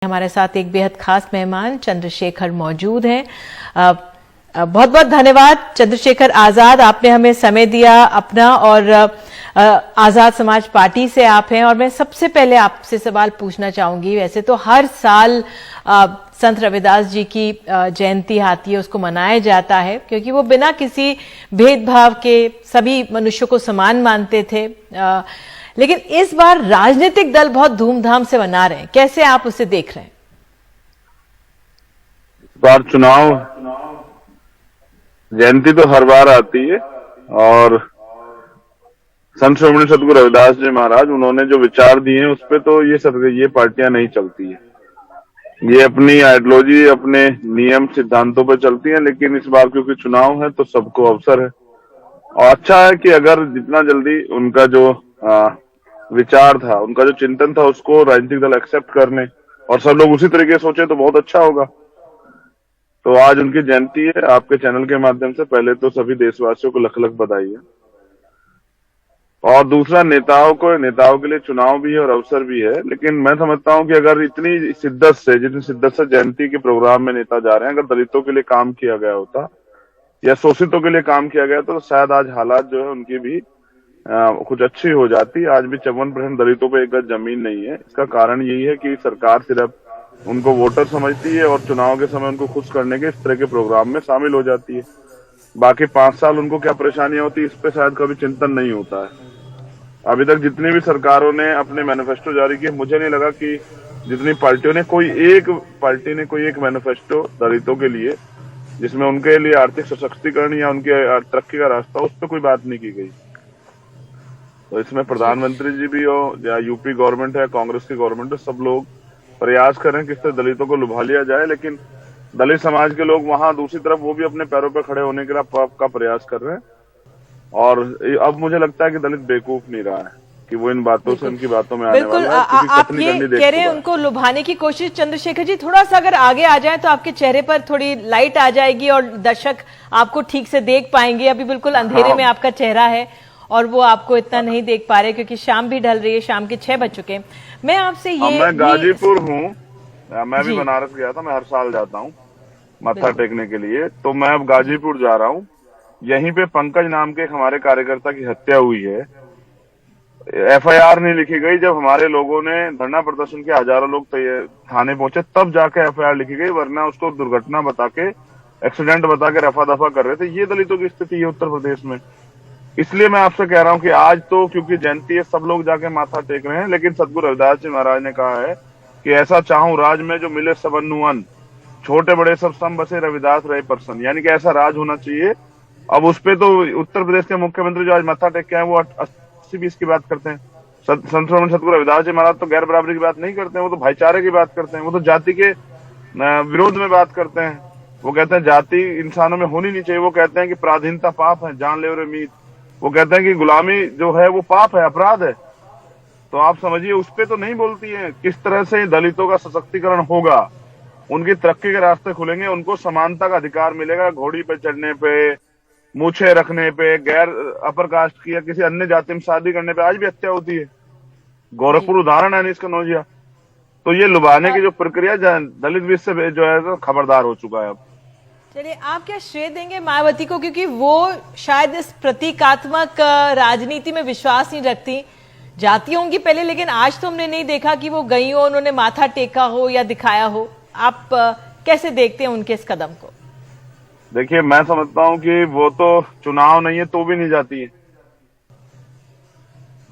हमारे साथ एक बेहद खास मेहमान चंद्रशेखर मौजूद हैं। बहुत बहुत धन्यवाद चंद्रशेखर आजाद, आपने हमें समय दिया अपना, और आजाद समाज पार्टी से आप हैं। और मैं सबसे पहले आपसे सवाल पूछना चाहूंगी, वैसे तो हर साल संत रविदास जी की जयंती आती है, उसको मनाया जाता है क्योंकि वो बिना किसी भेदभाव के सभी मनुष्यों को समान मानते थे। लेकिन इस बार राजनीतिक दल बहुत धूमधाम से मना रहे हैं, कैसे आप उसे देख रहे हैं? इस बार चुनाव जयंती तो हर बार आती है, और संत श्रोमणी सदगुरु रविदास जी महाराज उन्होंने जो विचार दिए हैं उस पे तो ये पार्टियां नहीं चलती है। ये अपनी आइडियोलॉजी, अपने नियम सिद्धांतों पर चलती है। लेकिन इस बार क्योंकि चुनाव है तो सबको अवसर है, और अच्छा है कि अगर जितना जल्दी उनका जो विचार था, उनका जो चिंतन था, उसको राजनीतिक दल एक्सेप्ट कर लें और सब लोग उसी तरीके से सोचे तो बहुत अच्छा होगा। तो आज उनकी जयंती है। आपके चैनल के माध्यम से पहले तो सभी देशवासियों को लख लख बधाई है। और दूसरा, नेताओं के लिए चुनाव भी है और अवसर भी है। लेकिन मैं समझता हूं कि अगर जितनी शिद्दत से जयंती के प्रोग्राम में नेता जा रहे हैं, अगर दलितों के लिए काम किया गया होता या शोषितों के लिए काम किया गया तो शायद आज हालात जो है उनकी भी कुछ अच्छी हो जाती। आज भी 54% दलितों पे एक गज जमीन नहीं है। इसका कारण यही है कि सरकार सिर्फ उनको वोटर समझती है और चुनाव के समय उनको खुश करने के इस तरह के प्रोग्राम में शामिल हो जाती है। बाकी 5 साल उनको क्या परेशानियां होती है, इस पे शायद कभी चिंतन नहीं होता है। अभी तक जितनी भी सरकारों ने अपने मैनिफेस्टो जारी किए, मुझे नहीं लगा कि जितनी पार्टियों ने कोई एक मैनिफेस्टो दलितों के लिए जिसमें उनके लिए आर्थिक सशक्तिकरण या उनके तरक्की का रास्ता, उस पर कोई बात नहीं की गई। तो इसमें प्रधानमंत्री जी भी हो या यूपी गवर्नमेंट है, कांग्रेस की गवर्नमेंट है, सब लोग प्रयास करें किस तरह दलितों को लुभा लिया जाए। लेकिन दलित समाज के लोग वहां दूसरी तरफ वो भी अपने पैरों पर खड़े होने के लिए का प्रयास कर रहे हैं। और अब मुझे लगता है कि दलित बेवकूफ नहीं रहा है कि वो इन बातों से, उनकी बातों में आने वाला है। आप ये कह रहे हैं उनको लुभाने की कोशिश। चंद्रशेखर जी, थोड़ा सा अगर आगे आ जाए तो आपके चेहरे पर थोड़ी लाइट आ जाएगी और दर्शक आपको ठीक से देख पाएंगे। अभी बिल्कुल अंधेरे में आपका चेहरा है और वो आपको इतना नहीं देख पा रहे क्योंकि शाम भी ढल रही है, शाम के 6 बज चुके हैं। मैं आपसे मैं गाजीपुर हूँ, मैं भी बनारस गया था, मैं हर साल जाता हूँ मत्था टेकने के लिए। तो मैं अब गाजीपुर जा रहा हूँ। यहीं पे पंकज नाम के एक हमारे कार्यकर्ता की हत्या हुई है। एफआईआर नहीं लिखी गई। जब हमारे लोगों ने धरना प्रदर्शन किया, हजारों लोग थाने पहुंचे, तब जाके एफआईआर लिखी गई, वरना उसको दुर्घटना बता के, एक्सीडेंट बता के रफा दफा कर रहे थे। ये दलितों की स्थिति है उत्तर प्रदेश में। इसलिए मैं आपसे कह रहा हूं कि आज तो क्योंकि जयंती है, सब लोग जाके माथा टेक रहे हैं। लेकिन सदगुरु रविदास जी महाराज ने कहा है कि ऐसा चाहूं राज में जो मिले सबनुअन, छोटे बड़े सब सम बसे रविदास रहे परसन। यानी कि ऐसा राज होना चाहिए। अब उस पे तो उत्तर प्रदेश के मुख्यमंत्री जो आज माथा टेक के आए वो 80-20 की बात करते हैं। संत श्रोमणी सदगुरु रविदास जी महाराज तो गैर बराबरी की बात नहीं करते हैं, वो तो भाईचारे की बात करते हैं। वो तो जाति के विरोध में बात करते हैं। वो कहते हैं जाति इंसानों में होनी नहीं चाहिए। वो कहते हैं कि पराधीनता पाप है, जान ले रे मीत। वो कहते हैं कि गुलामी जो है वो पाप है, अपराध है। तो आप समझिए, उस पे तो नहीं बोलती है। किस तरह से दलितों का सशक्तिकरण होगा, उनकी तरक्की के रास्ते खुलेंगे, उनको समानता का अधिकार मिलेगा। घोड़ी पे चढ़ने पे, मूछे रखने पे, गैर अपर कास्ट की या किसी अन्य जाति में शादी करने पे आज भी हत्या होती है। गोरखपुर उदाहरण है इसका, नौजिया। तो ये लुभाने की जो प्रक्रिया, दलित भी इससे जो है तो खबरदार हो चुका है अब। चलिए, आप क्या श्रेय देंगे मायावती को, क्योंकि वो शायद इस प्रतीकात्मक राजनीति में विश्वास नहीं रखती। जाती होंगी पहले, लेकिन आज तो हमने नहीं देखा कि वो गई हो, उन्होंने माथा टेका हो या दिखाया हो। आप कैसे देखते हैं उनके इस कदम को? देखिए, मैं समझता हूं कि वो तो चुनाव नहीं है तो भी नहीं जाती है।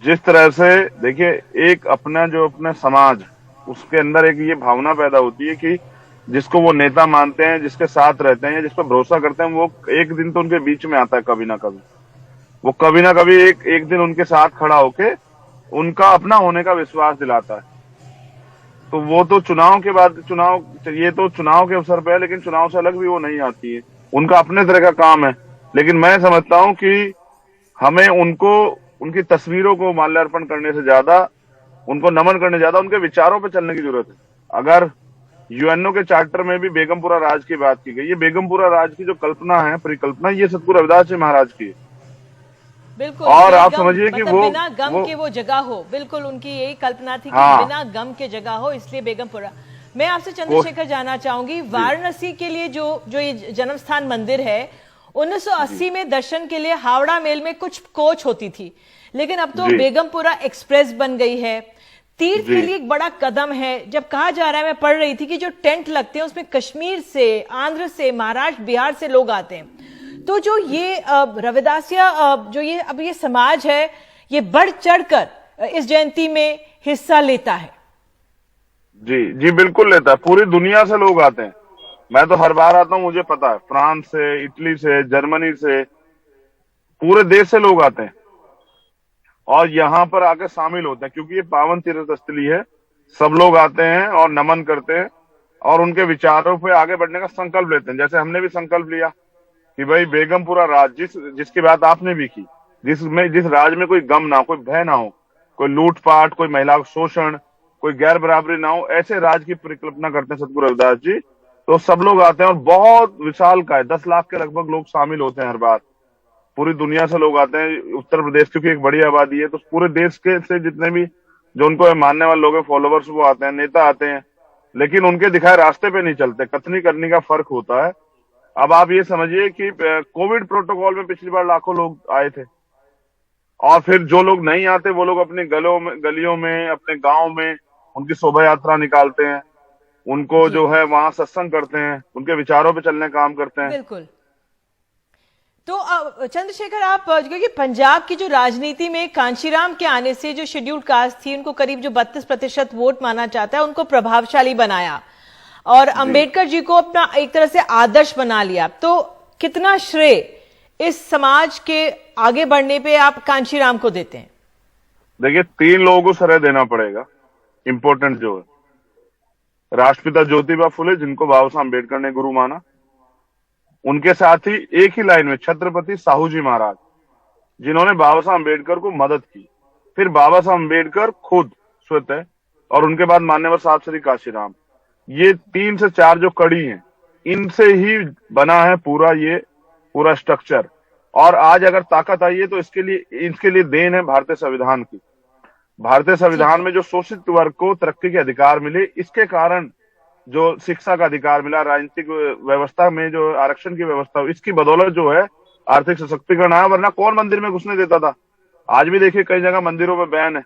जिस तरह से देखिए, एक अपना समाज, उसके अंदर एक ये भावना पैदा होती है कि जिसको वो नेता मानते हैं, जिसके साथ रहते हैं या जिस पर भरोसा करते हैं, वो एक दिन तो उनके बीच में आता है कभी ना कभी। वो कभी ना कभी एक दिन उनके साथ खड़ा होके उनका अपना होने का विश्वास दिलाता है। तो वो तो चुनाव के बाद, ये तो चुनाव के अवसर पे है, लेकिन चुनाव से अलग भी वो नहीं आती है। उनका अपने तरह का काम है। लेकिन मैं समझता हूं कि हमें उनकी तस्वीरों को माल्यार्पण करने से ज्यादा, उनको नमन करने ज्यादा, उनके विचारों पर चलने की जरूरत है। अगर यूएनओ के चार्टर में भी बेगमपुरा राज की बात की गई, ये बेगमपुरा राज की जो कल्पना है, परिकल्पना, ये सतगुरु रविदास जी महाराज की है। बिल्कुल। और आप समझिए कि वो बिना गम के वो जगह हो, बिल्कुल उनकी यही कल्पना थी कि बिना गम के जगह हो, इसलिए बेगमपुरा। मैं आपसे चंद्रशेखर जानना चाहूंगी, वाराणसी के लिए जो ये जन्म स्थान मंदिर है, 1980 में दर्शन के लिए हावड़ा मेल में कुछ कोच होती थी, लेकिन अब तो बेगमपुरा एक्सप्रेस बन गई है। तीर्थ के लिए एक बड़ा कदम है। जब कहा जा रहा है, मैं पढ़ रही थी कि जो टेंट लगते हैं उसमें कश्मीर से, आंध्र से, महाराष्ट्र, बिहार से लोग आते हैं। तो जो ये रविदासिया जो ये अब ये समाज है, ये बढ़ चढ़कर इस जयंती में हिस्सा लेता है। जी जी, बिल्कुल लेता है। पूरी दुनिया से लोग आते हैं। मैं तो हर बार आता हूँ, मुझे पता है, फ्रांस से, इटली से, जर्मनी से, पूरे देश से लोग आते हैं और यहाँ पर आकर शामिल होते हैं, क्योंकि ये पावन तीर्थ स्थली है। सब लोग आते हैं और नमन करते हैं और उनके विचारों पे आगे बढ़ने का संकल्प लेते हैं। जैसे हमने भी संकल्प लिया कि भाई बेगमपुरा राज, जिसकी बात आपने भी की, जिस राज में कोई गम ना हो, कोई भय ना हो, कोई लूटपाट, कोई महिला शोषण, कोई गैर बराबरी ना हो, ऐसे राज की परिकल्पना करते हैं सतगुरु रविदास जी। तो सब लोग आते हैं और बहुत विशाल का है, 10 लाख के लगभग लोग शामिल होते हैं हर बार। पूरी दुनिया से लोग आते हैं। उत्तर प्रदेश क्योंकि एक बड़ी आबादी है, तो पूरे देश के से जितने भी जो उनको मानने वाले लोग हैं, फॉलोवर्स, वो आते हैं, नेता आते हैं, लेकिन उनके दिखाए रास्ते पे नहीं चलते। कथनी करनी का फर्क होता है। अब आप ये समझिए कि कोविड प्रोटोकॉल में पिछली बार लाखों लोग आए थे, और फिर जो लोग नहीं आते वो लोग अपने गलियों में, अपने गांव में उनकी शोभा यात्रा निकालते हैं, उनको जो है वहां सत्संग करते हैं, उनके विचारों पे चलने काम करते हैं। बिल्कुल। तो चंद्रशेखर, आप क्योंकि पंजाब की जो राजनीति में कांशीराम के आने से जो शेड्यूल्ड कास्ट थी, उनको करीब जो 32% वोट माना जाता है, उनको प्रभावशाली बनाया और अंबेडकर जी को अपना एक तरह से आदर्श बना लिया। तो कितना श्रेय इस समाज के आगे बढ़ने पे आप कांशीराम को देते हैं? देखिए, 3 लोगों को श्रेय देना पड़ेगा, इंपॉर्टेंट जो है। राष्ट्रपिता ज्योतिबा फुले, जिनको बाबा साहब अम्बेडकर ने गुरु माना, उनके साथ ही एक ही लाइन में छत्रपति साहू जी महाराज, जिन्होंने बाबा साहब अम्बेडकर को मदद की। फिर बाबा साहब अम्बेडकर खुद स्वतः, और उनके बाद मान्यवर साहब श्री कांशीराम। ये 3 से 4 जो कड़ी हैं, इनसे ही बना है पूरा स्ट्रक्चर। और आज अगर ताकत आई है तो इसके लिए देन है भारतीय संविधान की। भारतीय संविधान में जो शोषित वर्ग को तरक्की के अधिकार मिले, इसके कारण जो शिक्षा का अधिकार मिला, राजनीतिक व्यवस्था में जो आरक्षण की व्यवस्था, इसकी बदौलत जो है आर्थिक सशक्तिकरण आया। वरना कौन मंदिर में घुसने देता था? आज भी देखिए, कई जगह मंदिरों में बैन है।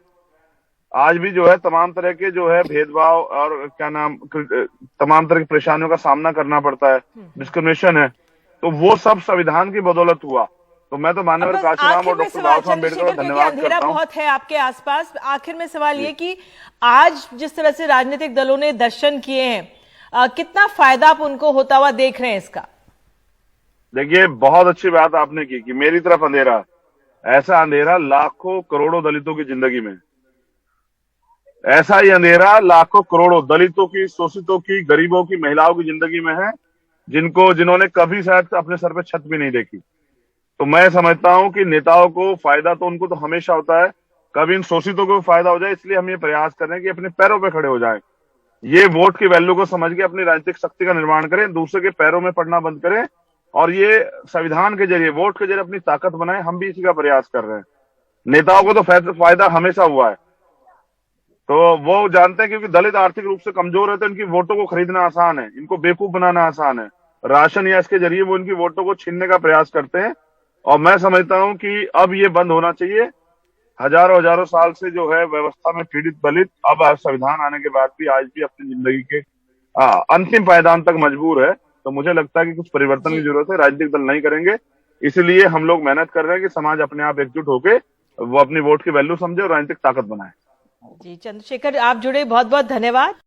आज भी जो है तमाम तरह के जो है भेदभाव और तमाम तरह की परेशानियों का सामना करना पड़ता है, डिस्क्रिमिनेशन है। तो वो सब संविधान की बदौलत हुआ। तो मैं तो माननीय कांशीराम और डॉक्टर बाबा साहब अम्बेडकर को धन्यवाद करता हूं। बहुत है आपके आसपास। आखिर में सवाल ये कि आज जिस तरह से राजनीतिक दलों ने दर्शन किए हैं, कितना फायदा आप उनको होता हुआ देख रहे हैं इसका? देखिए, बहुत अच्छी बात आपने की कि मेरी तरफ अंधेरा, ऐसा अंधेरा लाखों करोड़ों दलितों की जिंदगी में, ऐसा ही अंधेरा लाखों करोड़ों दलितों की, शोषितों की, गरीबों की, महिलाओं की जिंदगी में है, जिन्होंने कभी शायद अपने सर पे छत भी नहीं देखी। तो मैं समझता हूं कि नेताओं को फायदा तो उनको तो हमेशा होता है, कभी इन शोषितों को भी फायदा हो जाए, इसलिए हम ये प्रयास कर रहे हैं कि अपने पैरों पे खड़े हो जाएं। ये वोट की वैल्यू को समझ के अपनी राजनीतिक शक्ति का निर्माण करें, दूसरे के पैरों में पड़ना बंद करें, और ये संविधान के जरिए, वोट के जरिए अपनी ताकत बनाएं। हम भी इसी का प्रयास कर रहे हैं। नेताओं को तो फायदा हमेशा हुआ है, तो वो जानते हैं, क्योंकि दलित आर्थिक रूप से कमजोर है, तो इनकी वोटों को खरीदना आसान है, इनको बेवकूफ बनाना आसान है। राशन या इसके जरिए वो इनकी वोटों को छीनने का प्रयास करते हैं। और मैं समझता हूं कि अब ये बंद होना चाहिए। हजारों साल से जो है व्यवस्था में पीड़ित दलित, अब संविधान आने के बाद भी आज भी अपनी जिंदगी के अंतिम पायदान तक मजबूर है। तो मुझे लगता है कि कुछ परिवर्तन की जरूरत है। राजनीतिक दल नहीं करेंगे, इसलिए हम लोग मेहनत कर रहे हैं कि समाज अपने आप एकजुट होकर वो अपनी वोट की वैल्यू समझे और राजनीतिक ताकत बनाए। जी चंद्रशेखर, आप जुड़े, बहुत बहुत धन्यवाद।